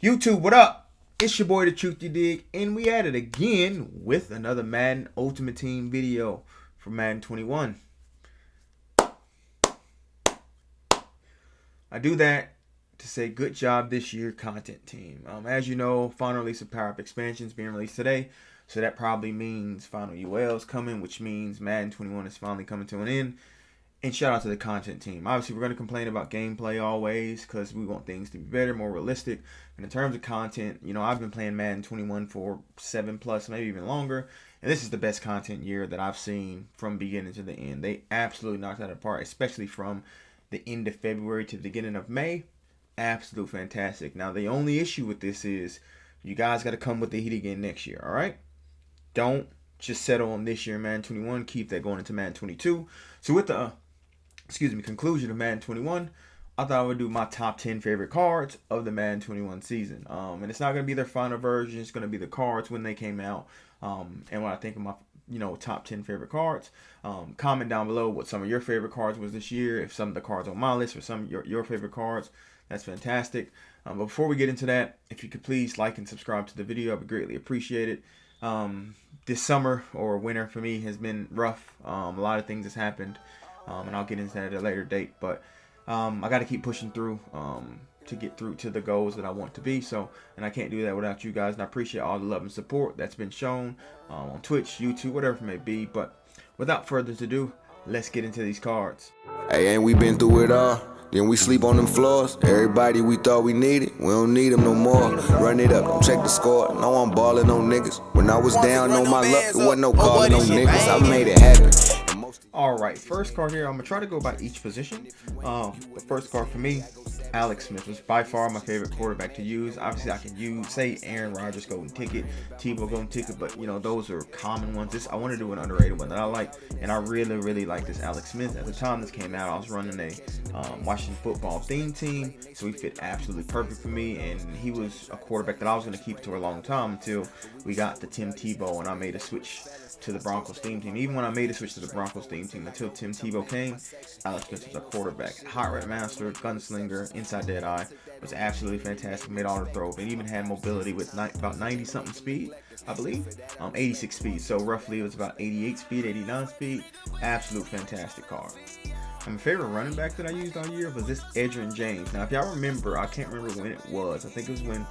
YouTube, what up? It's your boy Datruthyadig, and we at it again with another Madden Ultimate Team video for Madden 21. I do that to say good job this year, content team. As you know, final release of Power Up Expansions being released today, so that probably means final UL's coming, which means Madden 21 is finally coming to an end. And shout out to the content team. Obviously, we're going to complain about gameplay always because we want things to be better, more realistic. And in terms of content, you know, I've been playing Madden 21 for 7+, maybe even longer. And this is the best content year that I've seen from beginning to the end. They absolutely knocked that apart, especially from the end of February to the beginning of May. Absolute fantastic. Now, the only issue with this is you guys got to come with the heat again next year, all right? Don't just settle on this year, Madden 21. Keep that going into Madden 22. So with the conclusion of Madden 21, I thought I would do my top 10 favorite cards of the Madden 21 season. And it's not going to be their final version. It's going to be the cards when they came out. And what I think of my, top 10 favorite cards. Comment down below what some of your favorite cards was this year. If some of the cards on my list or some of your favorite cards, that's fantastic. But before we get into that, if you could please like and subscribe to the video, I would greatly appreciate it. This summer or winter for me has been rough. A lot of things has happened. And I'll get into that at a later date, but I got to keep pushing through to get through to the goals that I want to be. And I can't do that without you guys. And I appreciate all the love and support that's been shown on Twitch, YouTube, whatever it may be. But without further ado, let's get into these cards. Hey, ain't we been through it all? Then we sleep on them floors. Everybody we thought we needed, we don't need them no more. Run it up, don't check the score. No, I'm balling on niggas. When I was down on my luck, there wasn't no calling on niggas. I made it happen. Alright, first card here. I'm going to try to go by each position. The first card for me, Alex Smith, was by far my favorite quarterback to use. Obviously, I can say Aaron Rodgers golden ticket, Tebow golden ticket, but those are common ones. I want to do an underrated one that I like, and I really like this Alex Smith. At the time this came out, I was running a Washington football theme team, so he fit absolutely perfect for me, and he was a quarterback that I was going to keep to a long time until we got the Tim Tebow, and I made a switch to the Broncos theme team. Even when I made a switch to the Broncos theme team, until Tim Tebow came, Alex Smith was a quarterback. Hot rod master, gunslinger, inside dead eye. Was absolutely fantastic. Made all the throws. And even had mobility with about 90-something speed, I believe. 86 speed. So roughly it was about 88 speed, 89 speed. Absolute fantastic card. My favorite running back that I used all year was this Edgerrin James. Now, if y'all remember, I can't remember when it was. I think it was when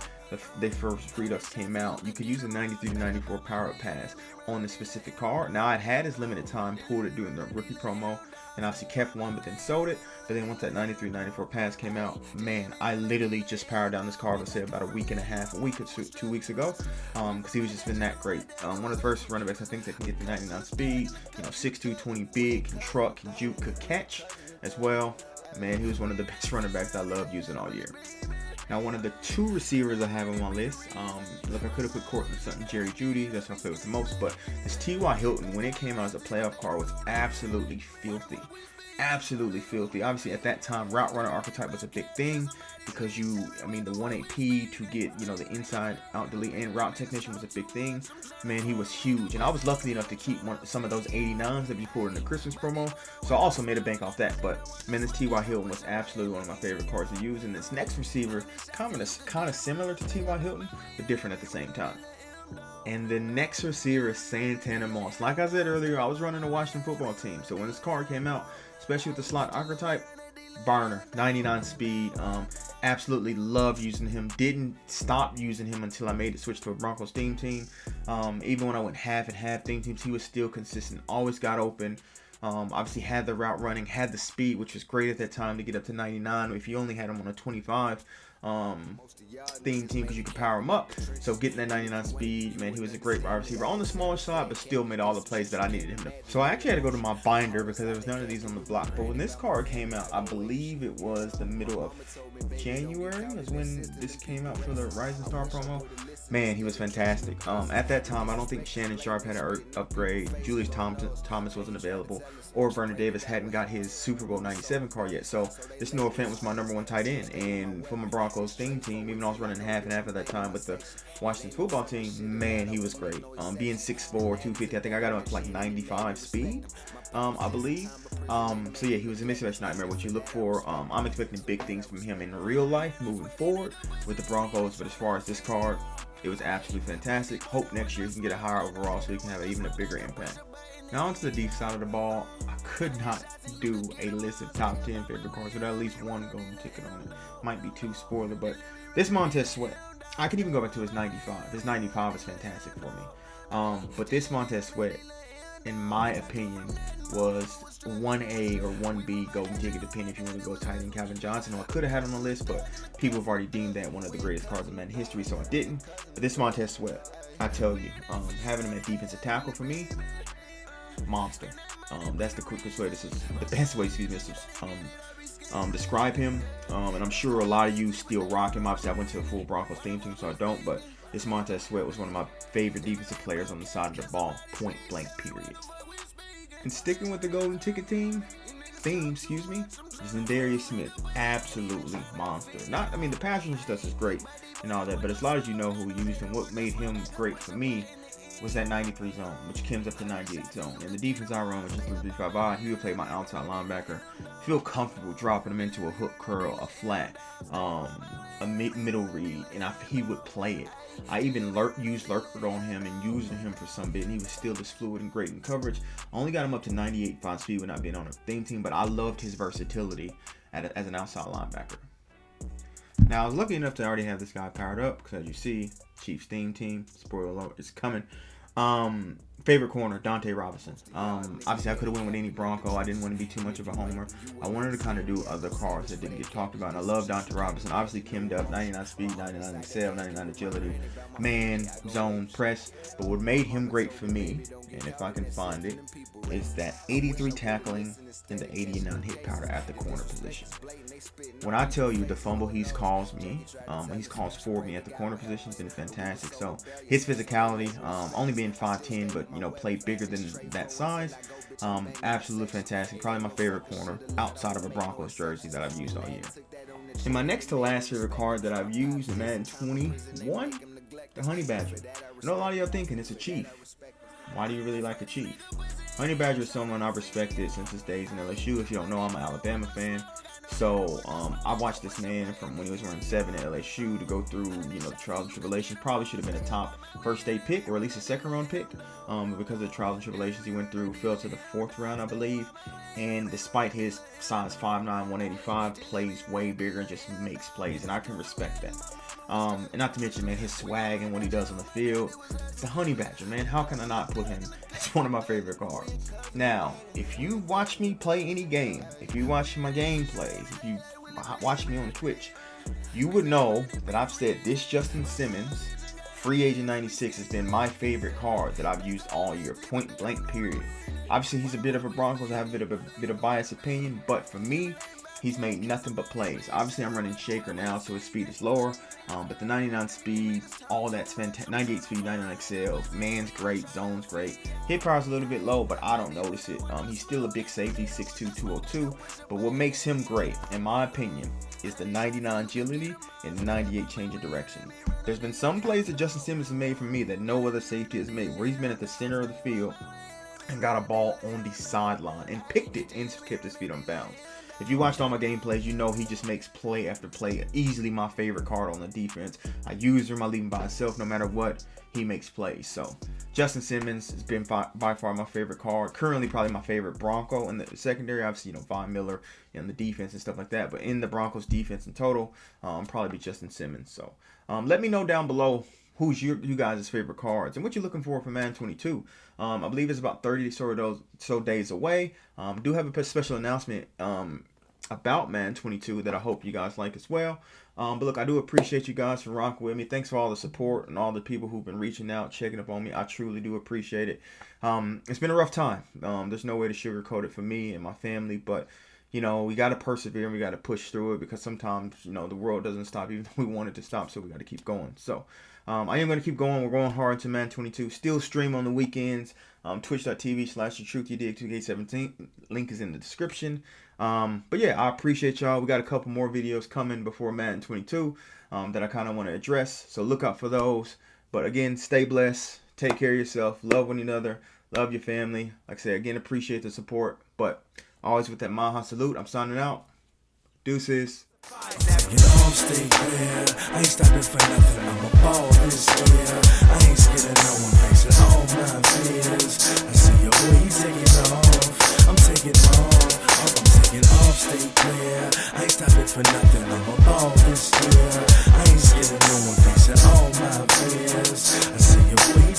they first Redux came out. You could use a 93-94 power up pass on the specific card. Now, I'd had his limited time, pulled it during the rookie promo, and obviously kept one, but then sold it. But then once that 93-94 pass came out, man, I literally just powered down this card, let's say about a week or 2 weeks ago, because he was just been that great. One of the first running backs I think that can get the 99 speed, 6'2", 20 big, can truck, can juke, could catch as well. Man, he was one of the best running backs I loved using all year. Now, one of the two receivers I have on my list, look, I could have put Courtland Sutton, Jerry Jeudy, that's what I played with the most, but this T.Y. Hilton, when it came out as a playoff card, was absolutely filthy. Absolutely filthy. Obviously, at that time, route runner archetype was a big thing because the 1 AP to get, the inside out delete and route technician was a big thing. Man, he was huge. And I was lucky enough to keep some of those 89s that we pulled in the Christmas promo. So I also made a bank off that. But, man, this T.Y. Hilton was absolutely one of my favorite cards to use. And this next receiver, kind of similar to T.Y. Hilton, but different at the same time. And the next receiver is Santana Moss. Like I said earlier, I was running a Washington football team. So when this card came out, especially with the slot archetype, burner, 99 speed, absolutely love using him. Didn't stop using him until I made the switch to a Broncos theme team. Even when I went half and half theme teams, he was still consistent, always got open. Obviously had the route running, had the speed, which was great at that time to get up to 99 if you only had him on a 25 theme team because you could power him up. So getting that 99 speed, man, he was a great wide receiver on the smaller side, but still made all the plays that I needed him to. So I actually had to go to my binder because there was none of these on the block. But when this card came out, I believe it was the middle of January is when this came out for the Rising Star promo. Man, he was fantastic. At that time, I don't think Shannon Sharp had an upgrade. Julius Thomas wasn't available, or Vernon Davis hadn't got his Super Bowl 97 card yet. So this Noah Fant was my #1 tight end, and for my Broncos theme team, even though I was running half and half at that time with the Washington football team, man, he was great. Being 6'4", 250, I think I got him up to like 95 speed, I believe. So yeah, he was a mismatch nightmare. What you look for, I'm expecting big things from him in in real life moving forward with the Broncos. But as far as this card, it was absolutely fantastic. Hope next year he can get a higher overall so he can have even a bigger impact. Now onto the deep side of the ball. I could not do a list of top 10 favorite cards without at least one golden ticket on it. Might be too spoiler, but this Montez Sweat, I could even go back to his 95. His 95 is fantastic for me. But this Montez Sweat, in my opinion, was 1A or 1B golden ticket, depending if you want to go tight end Calvin Johnson. I could have had on the list, but people have already deemed that one of the greatest cards in Madden history, so I didn't. But this Montez Sweat, I tell you, having him at defensive tackle for me, monster. That's the quickest way. This is the best way, excuse me, to describe him. And I'm sure a lot of you still rock him. Obviously, I went to a full Broncos theme team, so I don't. But this Montez Sweat was one of my favorite defensive players on the side of the ball, point blank, period. And sticking with the golden ticket theme, Za Darius Smith, absolutely monster. The pass rush stuff is great and all that, but as long as you know who used him, what made him great for me was that 93 zone, which comes up to 98 zone. And the defense I run, which is 3-5 odd, he would play my outside linebacker. Feel comfortable dropping him into a hook curl, a flat, a middle read, and he would play it. I even used lurker on him and using him for some bit, and he was still as fluid and great in coverage. I only got him up to 98 5 speed when I've been on a theme team, but I loved his versatility as an outside linebacker. Now, I was lucky enough to already have this guy powered up because, as you see, Chiefs theme team, spoiler alert, is coming. Favorite corner, Dunta Robinson. Obviously, I could have went with any Bronco. I didn't want to be too much of a homer. I wanted to kind of do other cards that didn't get talked about. And I love Dunta Robinson. Obviously, Kimmed up, 99 speed, 99 excel, 99 agility, man, zone, press. But what made him great for me, and if I can find it, is that 83 tackling and the 89 hit power at the corner position. When I tell you the fumble he's caused me, he's caused for me at the corner position, has been fantastic. So his physicality, only being 5'10", but play bigger than that size, absolutely fantastic. Probably my favorite corner outside of a Broncos jersey that I've used all year. And my next to last favorite card that I've used in Madden 21, the Honey Badger. I know a lot of y'all thinking it's a Chief. Why do you really like a Chief? Honey Badger is someone I've respected since his days in LSU. If you don't know, I'm an Alabama fan. So I watched this man from when he was wearing 7 at LSU to go through, the trials and tribulations. Probably should have been a top first day pick or at least a second round pick. Because of the trials and tribulations he went through, fell to the 4th round, I believe. And despite his size 5'9", 185, plays way bigger and just makes plays. And I can respect that. And not to mention, man, his swag and what he does on the field. It's a Honey Badger, man. How can I not put him as one of my favorite cards? Now, if you watch me play any game, if you watch my gameplays, if you watch me on Twitch, you would know that I've said this Justin Simmons, Free Agent 96, has been my favorite card that I've used all year, point blank, period. Obviously, he's a bit of a Broncos. I have a bit of biased opinion, but for me, he's made nothing but plays. Obviously, I'm running Shaker now, so his speed is lower. But the 99 speed, all that's fantastic. 98 speed, 99 excel. Man's great, zone's great. Hit power's a little bit low, but I don't notice it. He's still a big safety, 6'2", 202. But what makes him great, in my opinion, is the 99 agility and the 98 change of direction. There's been some plays that Justin Simmons has made for me that no other safety has made, where he's been at the center of the field and got a ball on the sideline and picked it and kept his feet on bounds. If you watched all my gameplays, you know he just makes play after play. Easily my favorite card on the defense. I use him, I leave him by himself. No matter what, he makes plays. So Justin Simmons has been by far my favorite card. Currently probably my favorite Bronco in the secondary. Obviously, Von Miller and the defense and stuff like that. But in the Broncos defense in total, probably be Justin Simmons. So let me know down below who's you guys' favorite cards and what you're looking for Madden 22. I believe it's about 30 so days away. Do have a special announcement about Madden 22 that I hope you guys like as well. But look, I do appreciate you guys for rocking with me. Thanks for all the support and all the people who've been reaching out, checking up on me. I truly do appreciate it. It's been a rough time. There's no way to sugarcoat it for me and my family, but we got to persevere and we got to push through it because sometimes, the world doesn't stop even though we want it to stop, so we got to keep going. So I am going to keep going. We're going hard into Madden 22. Still stream on the weekends. Twitch.tv/Datruthyadig2k17. Link is in the description. But yeah, I appreciate y'all. We got a couple more videos coming before Madden 22 that I kind of want to address. So look out for those. But again, stay blessed. Take care of yourself. Love one another. Love your family. Like I said, again, appreciate the support. But always with that Maha salute. I'm signing out. Deuces. Taking off, stay clear. I ain't stopping for nothing. I'm a ball this year. I ain't scared of no one facing all my